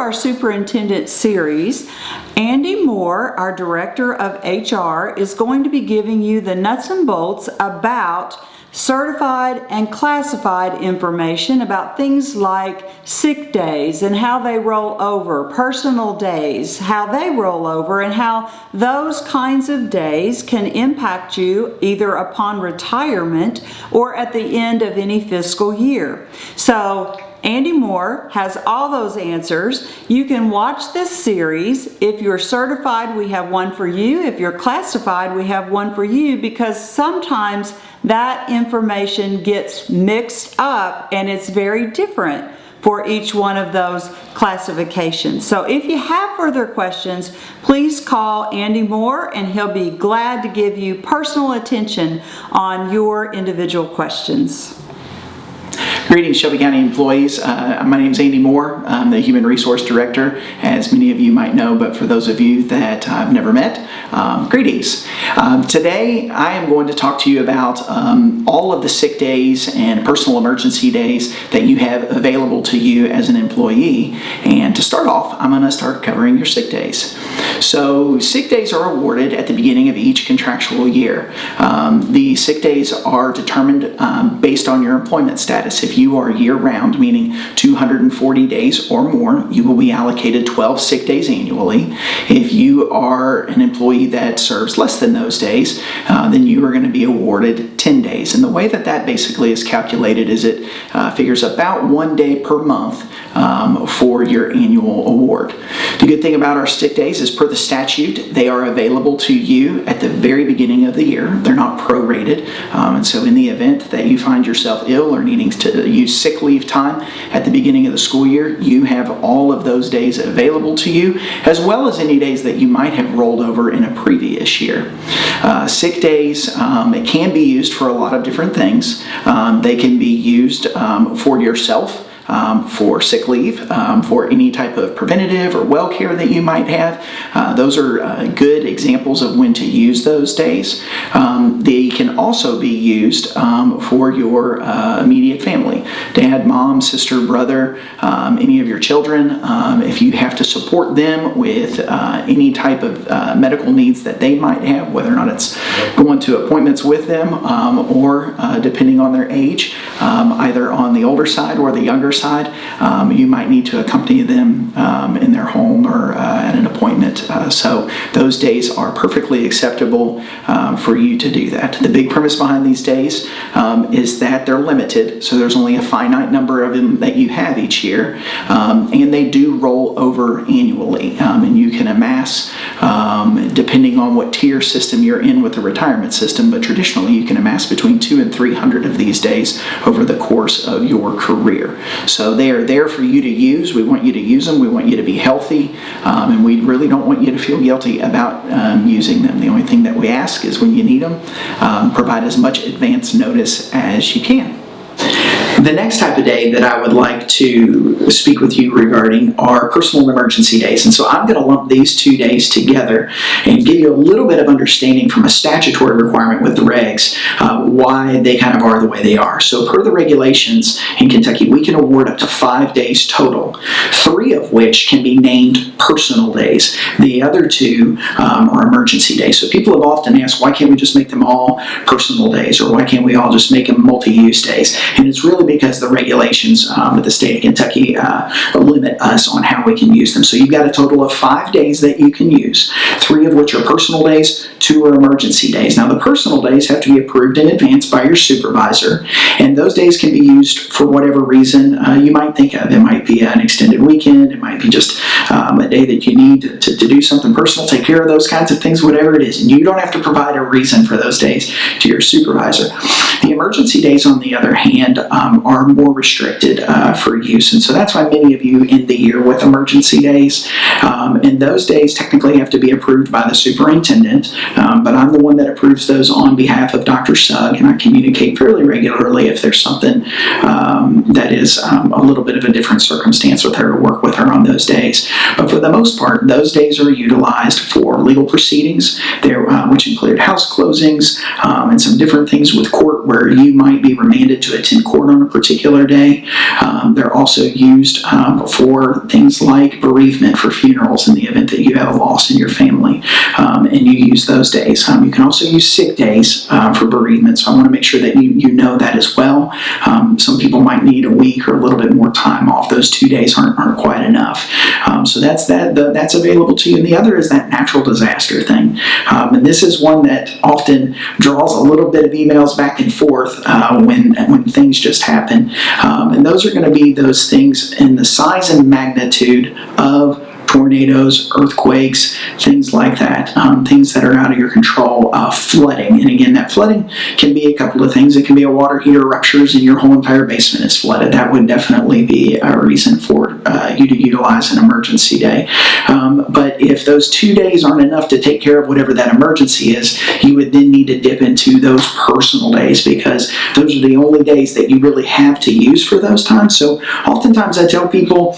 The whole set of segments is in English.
our Superintendent series, Andy Moore, our Director of HR, is going to be giving you the nuts and bolts about certified and classified information about things like sick days and how they roll over, personal days, how they roll over, and how those kinds of days can impact you either upon retirement or at the end of any fiscal year. So Andy Moore has all those answers. You can watch this series. If you're certified, we have one for you. If you're classified, we have one for you, because sometimes that information gets mixed up and it's very different for each one of those classifications. So if you have further questions, please call Andy Moore and he'll be glad to give you personal attention on your individual questions. Greetings, Shelby County employees. My name is Andy Moore. I'm the Human Resource Director, as many of you might know, but for those of you that I've never met, greetings. Today I am going to talk to you about all of the sick days and personal emergency days that you have available to you as an employee. And to start off, I'm going to start covering your sick days. So sick days are awarded at the beginning of each contractual year. The sick days are determined based on your employment status. If you are year-round, meaning 240 days or more, you will be allocated 12 sick days annually. If you are an employee that serves less than those days, then you are going to be awarded 10 days. And the way that that basically is calculated is it figures about 1 day per month for your annual award. The good thing about our sick days is, per the statute, they are available to you at the very beginning of the year. They're not prorated, and so in the event that you find yourself ill or needing to use sick leave time at the beginning of the school year, you have all of those days available to you, as well as any days that you might have rolled over in a previous year. Sick days, it can be used for a lot of different things. They can be used for yourself, for sick leave, for any type of preventative or well care that you might have. Those are good examples of when to use those days. They can also be used for your immediate family, dad, mom, sister, brother, any of your children. If you have to support them with any type of medical needs that they might have, whether or not it's going to appointments with them or depending on their age, either on the older side or the younger side, you might need to accompany them in their home or at an appointment. So those days are perfectly acceptable for you to do that. The big premise behind these days is that they're limited, so there's only a finite number of them that you have each year, and they do roll over annually, and you can amass, depending on what tier system you're in with the retirement system, but traditionally you can amass between 200 and 300 of these days over the course of your career. So they are there for you to use. We want you to use them. We want you to be healthy, and we really don't want you to feel guilty about using them. The only thing that we ask is when you need them, provide as much advance notice as you can. The next type of day that I would like to speak with you regarding are personal emergency days. And so I'm going to lump these 2 days together and give you a little bit of understanding from a statutory requirement with the regs why they kind of are the way they are. So per the regulations in Kentucky, we can award up to 5 days total, 3 of which can be named personal days. The other 2 are emergency days. So people have often asked, why can't we just make them all personal days, or why can't we all just make them multi-use days? And it's really because the regulations with the state of Kentucky limit us on how we can use them. So you've got a total of 5 days that you can use, 3 of which are personal days, 2 are emergency days. Now the personal days have to be approved in advance by your supervisor, and those days can be used for whatever reason you might think of. It might be an extended weekend, it might be just a day that you need to do something personal, take care of those kinds of things, whatever it is. And you don't have to provide a reason for those days to your supervisor. The emergency days, on the other hand, are more restricted for use, and so that's why many of you end the year with emergency days. And those days technically have to be approved by the superintendent, but I'm the one that approves those on behalf of Dr. Sugg, and I communicate fairly regularly if there's something that is a little bit of a different circumstance with her, to work with her on those days. But for the most part, those days are utilized for legal proceedings, which include house closings and some different things with court where you might be remanded to attend court on a a particular day. They're also used for things like bereavement, for funerals in the event that you have a loss in your family, and you use those days. You can also use sick days for bereavement, so I want to make sure that you know that as well. Some people might need a week or a little bit more time off. Those 2 days aren't quite enough. So that's that's available to you. And the other is that natural disaster thing. And this is one that often draws a little bit of emails back and forth when things just happen. And those are going to be those things in the size and magnitude of tornadoes, earthquakes, things like that, things that are out of your control, flooding. And again, that flooding can be a couple of things. It can be a water heater ruptures and your whole entire basement is flooded. That would definitely be a reason for you to utilize an emergency day. But if those 2 days aren't enough to take care of whatever that emergency is, you would then need to dip into those personal days, because those are the only days that you really have to use for those times. So oftentimes I tell people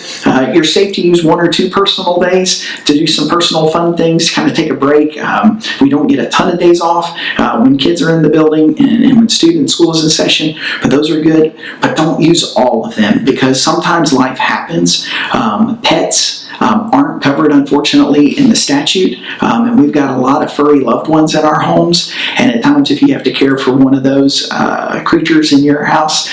you're safe to use 1 or 2 personal days to do some personal fun things, kind of take a break. We don't get a ton of days off when kids are in the building and when school is in session, but those are good. But don't use all of them, because sometimes life happens. Pets aren't covered, unfortunately, in the statute, and we've got a lot of furry loved ones in our homes, and at times if you have to care for one of those creatures in your house,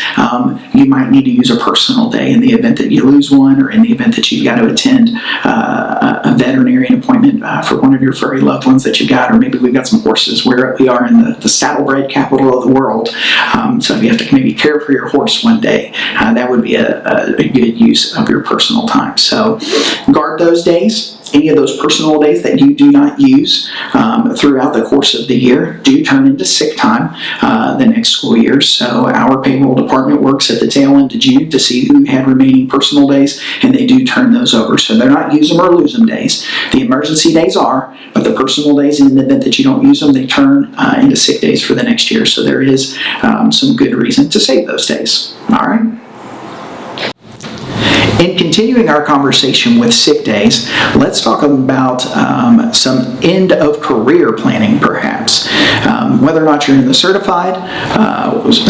you might need to use a personal day in the event that you lose one, or in the event that you've got to attend a veterinarian appointment for one of your furry loved ones that you've got, or maybe we've got some horses where we are in the saddlebred capital of the world, so if you have to maybe care for your horse one day, that would be a good use of your personal time. So guard those days. Any of those personal days that you do not use throughout the course of the year do turn into sick time the next school year. So our payroll department works at the tail end of June to see who had remaining personal days, and they do turn those over. So they're not use them or lose them days. The emergency days are, but the personal days, in the event that you don't use them, they turn into sick days for the next year. So there is some good reason to save those days. All right. In continuing our conversation with sick days, let's talk about some end of career planning, perhaps. Whether or not you're in the certified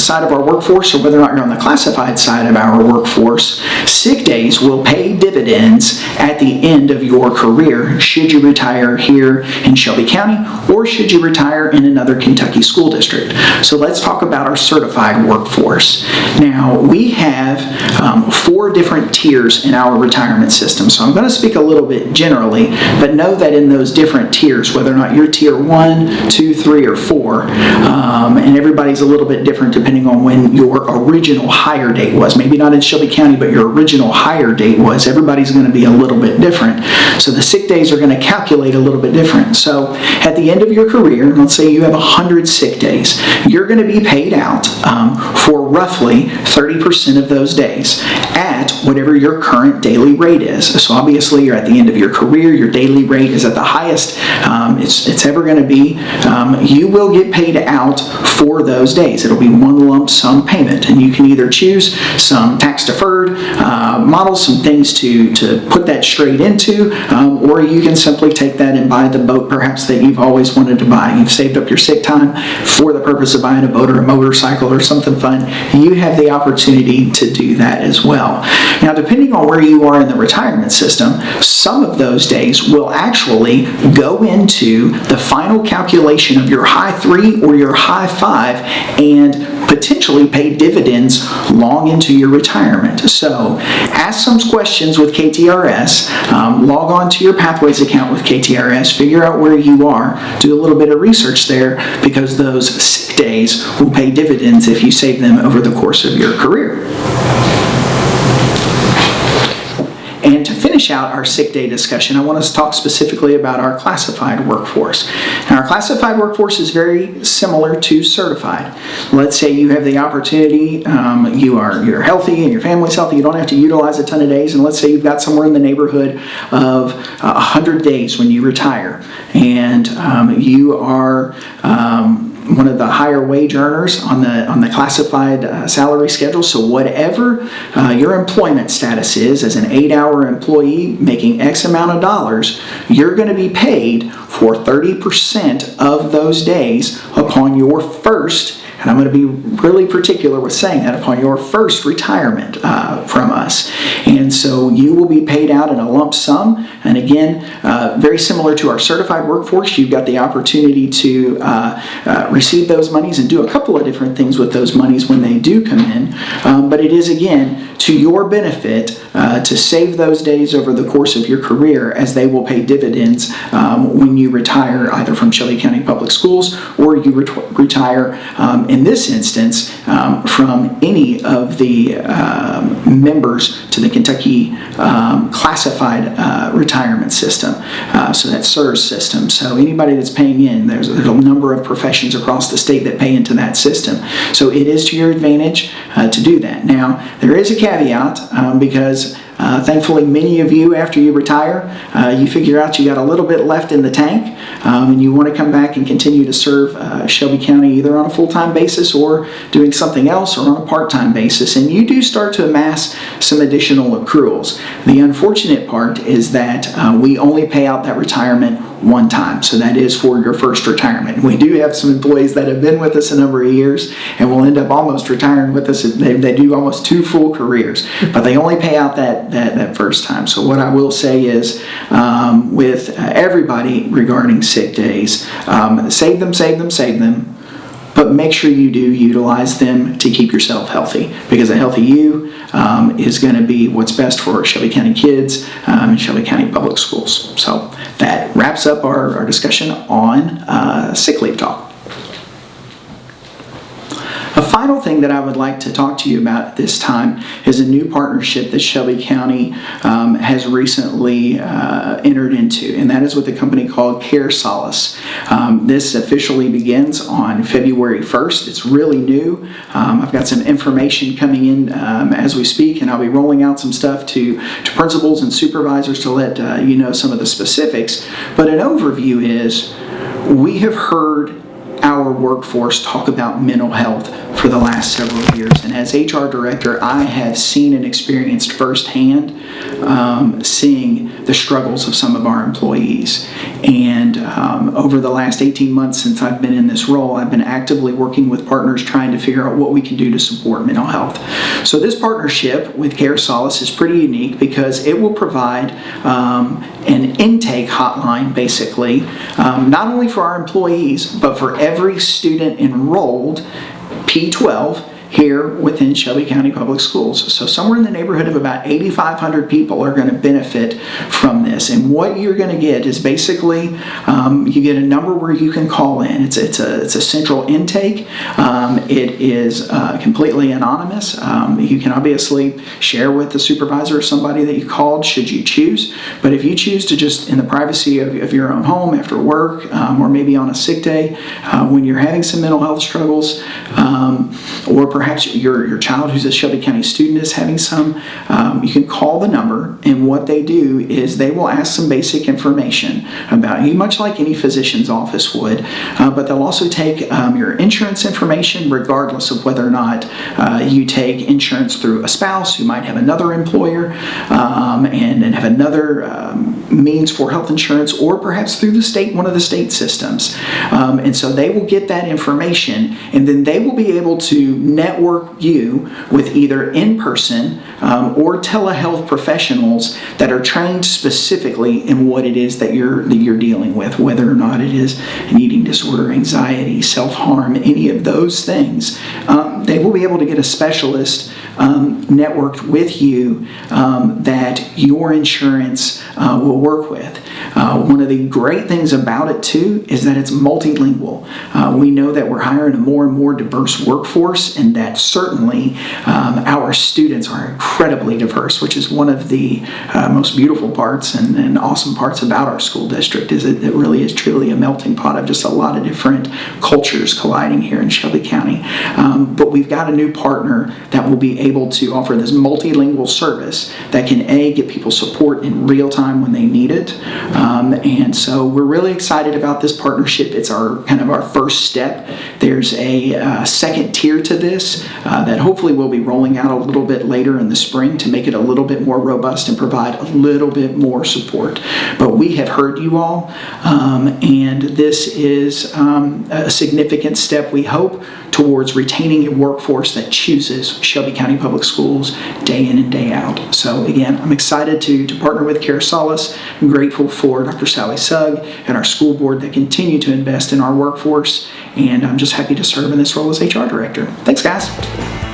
side of our workforce, or whether or not you're on the classified side of our workforce, sick days will pay dividends at the end of your career, should you retire here in Shelby County, or should you retire in another Kentucky school district. So let's talk about our certified workforce. Now, we have 4 different tiers in our retirement system. So I'm going to speak a little bit generally, but know that in those different tiers, whether or not you're tier 1, 2, 3, or 4, and everybody's a little bit different depending on when your original hire date was. Maybe not in Shelby County, but your original hire date was. Everybody's going to be a little bit different. So the sick days are going to calculate a little bit different. So at the end of your career, let's say you have 100 sick days, you're going to be paid out for roughly 30% of those days at whatever your current daily rate is. So obviously you're at the end of your career, your daily rate is at the highest it's ever going to be. You will get paid out for those days. It'll be one lump sum payment, and you can either choose some tax deferred models, some things to put that straight into, or you can simply take that and buy the boat perhaps that you've always wanted to buy. You've saved up your sick time for the purpose of buying a boat or a motorcycle or something fun. You have the opportunity to do that as well. Now, depending on where you are in the retirement system, some of those days will actually go into the final calculation of your high 3 or your high 5 and potentially pay dividends long into your retirement. So ask some questions with KTRS, log on to your Pathways account with KTRS, figure out where you are, do a little bit of research there, because those sick days will pay dividends if you save them over the course of your career. And to finish out our sick day discussion, I want us to talk specifically about our classified workforce. Now, our classified workforce is very similar to certified. Let's say you have the opportunity, you're healthy and your family's healthy, you don't have to utilize a ton of days, and let's say you've got somewhere in the neighborhood of 100 days when you retire, and you are one of the higher wage earners on the classified salary schedule. So whatever your employment status is as an 8-hour employee making X amount of dollars, you're going to be paid for 30% of those days upon your first and I'm going to be really particular with saying that, upon your first retirement from us. And so you will be paid out in a lump sum. And again, very similar to our certified workforce, you've got the opportunity to receive those monies and do a couple of different things with those monies when they do come in. But it is, again, to your benefit to save those days over the course of your career, as they will pay dividends when you retire either from Shelby County Public Schools, or you retire, in this instance, from any of the members to the Kentucky classified retirement system. So that CARES system. So anybody that's paying in, there's a number of professions across the state that pay into that system. So it is to your advantage to do that. Now, there is a caveat because thankfully, many of you, after you retire, you figure out you got a little bit left in the tank, and you want to come back and continue to serve Shelby County either on a full-time basis or doing something else, or on a part-time basis, and you do start to amass some additional accruals. The unfortunate part is that we only pay out that retirement one time, so that is for your first retirement. We do have some employees that have been with us a number of years and will end up almost retiring with us. They do almost 2 full careers, but they only pay out that first time. So what I will say is, with everybody regarding sick days, save them, but make sure you do utilize them to keep yourself healthy, because a healthy you is going to be what's best for Shelby County kids and Shelby County Public Schools. So that wraps up our discussion on sick leave talk. A final thing that I would like to talk to you about at this time is a new partnership that Shelby County has recently entered into, and that is with a company called CARES Solace. This officially begins on February 1st. It's really new. I've got some information coming in as we speak, and I'll be rolling out some stuff to principals and supervisors to let you know some of the specifics. But an overview is, we have heard our workforce talk about mental health for the last several years, and as HR director, I have seen and experienced firsthand seeing the struggles of some of our employees. And over the last 18 months since I've been in this role, I've been actively working with partners trying to figure out what we can do to support mental health. So this partnership with CARES Solace is pretty unique because it will provide an intake hotline, basically, not only for our employees, but for every student enrolled P12 here within Shelby County Public Schools. So somewhere in the neighborhood of about 8,500 people are going to benefit from this. And what you're going to get is basically, you get a number where you can call in. It's a central intake. It is completely anonymous. You can obviously share with the supervisor or somebody that you called, should you choose. But if you choose to just, in the privacy of your own home after work, or maybe on a sick day, when you're having some mental health struggles, or perhaps your child who's a Shelby County student is having some, you can call the number, and what they do is they will ask some basic information about you, much like any physician's office would, but they'll also take your insurance information, regardless of whether or not you take insurance through a spouse who might have another employer and have another means for health insurance, or perhaps through the state, one of the state systems. And so they will get that information, and then they will be able to network you with either in-person or telehealth professionals that are trained specifically in what it is that you're dealing with, whether or not it is an eating disorder, anxiety, self-harm, any of those things. They will be able to get a specialist networked with you that your insurance will work with. One of the great things about it too is that it's multilingual. We know that we're hiring a more and more diverse workforce, and that certainly our students are incredibly diverse, which is one of the most beautiful parts and awesome parts about our school district. Is it really is truly a melting pot of just a lot of different cultures colliding here in Shelby County. But we've got a new partner that will be able to offer this multilingual service that can get people support in real time when they need it. And so we're really excited about this partnership. It's our first step. There's a second tier to this that hopefully we'll be rolling out a little bit later in the spring to make it a little bit more robust and provide a little bit more support. But we have heard you all, and this is a significant step, we hope, towards retaining a workforce that chooses Shelby County Public Schools day in and day out. So again, I'm excited to partner with CARES Solace. I'm grateful for Dr. Sally Sugg and our school board that continue to invest in our workforce, and I'm just happy to serve in this role as HR director. Thanks, guys.